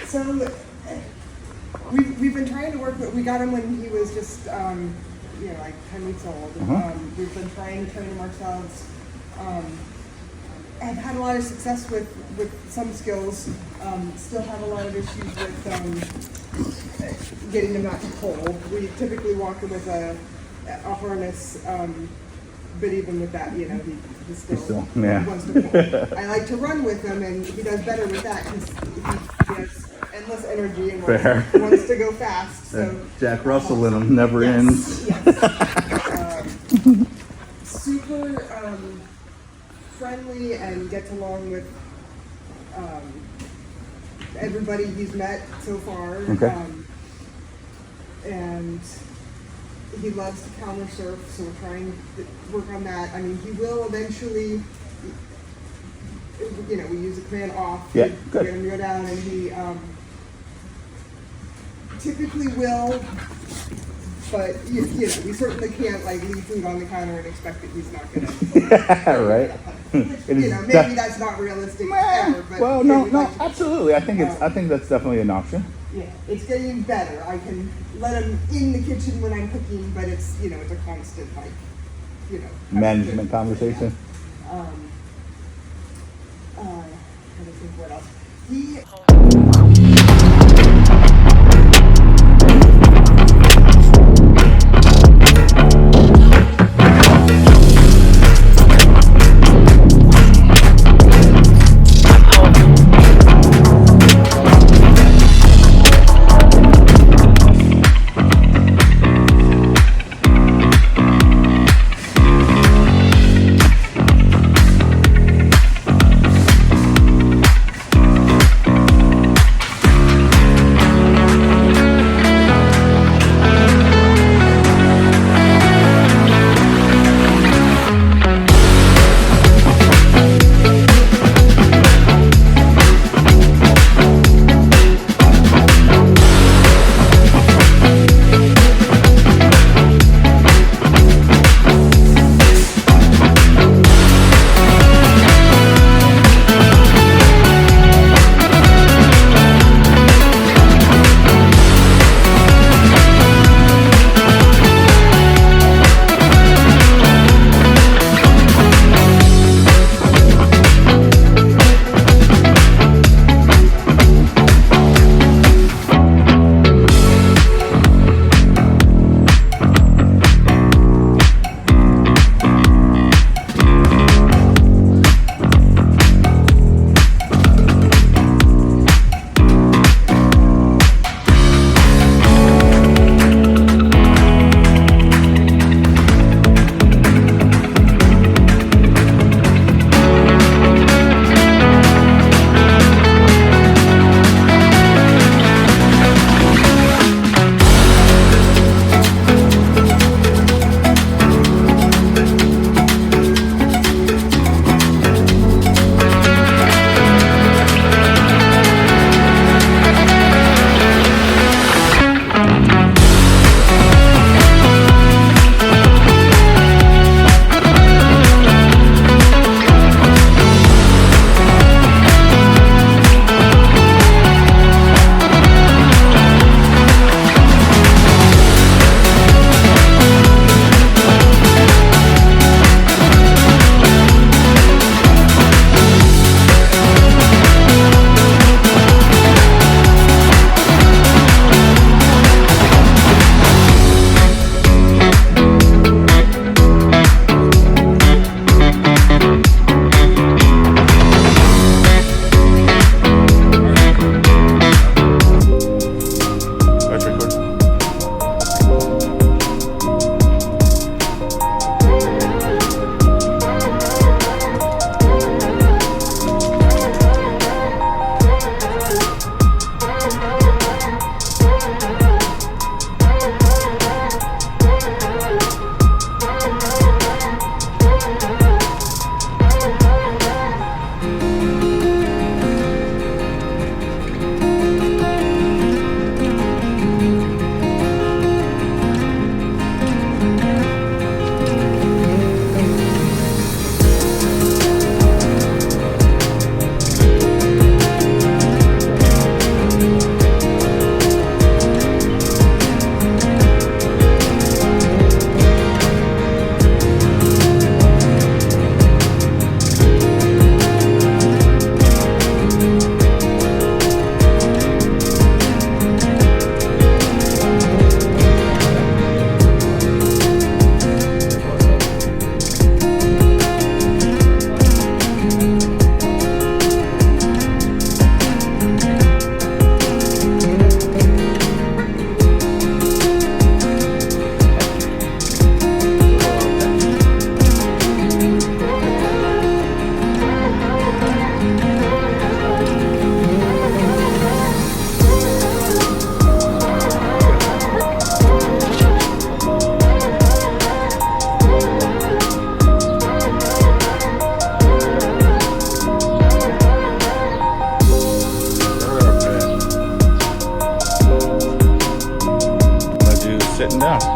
So we've been trying to work with, we got him when he was just, like 10 weeks old. We've been trying to train him ourselves. I've had a lot of success with some skills. Still have a lot of issues with getting him not to pull. We typically walk him with a harness, but even with that, he still wants to pull. I like to run with him, and he does better with that because he has endless energy and wants to go fast. So Jack Russell in him never ends. Yes. Super friendly and gets along with everybody he's met so far. Okay. And he loves to counter surf, so we're trying to work on that. I mean, he will eventually, we use the command off. Yeah, good. We're going to go down, and he typically will, but we certainly can't leave food on the counter and expect that he's not going to. Right. Maybe that's not realistic ever, but well, no, absolutely. I think that's definitely an option. Yeah, it's getting better. I can let him in the kitchen when I'm cooking, but it's it's a constant management conversation. Yeah. Trying to think what else. sitting down.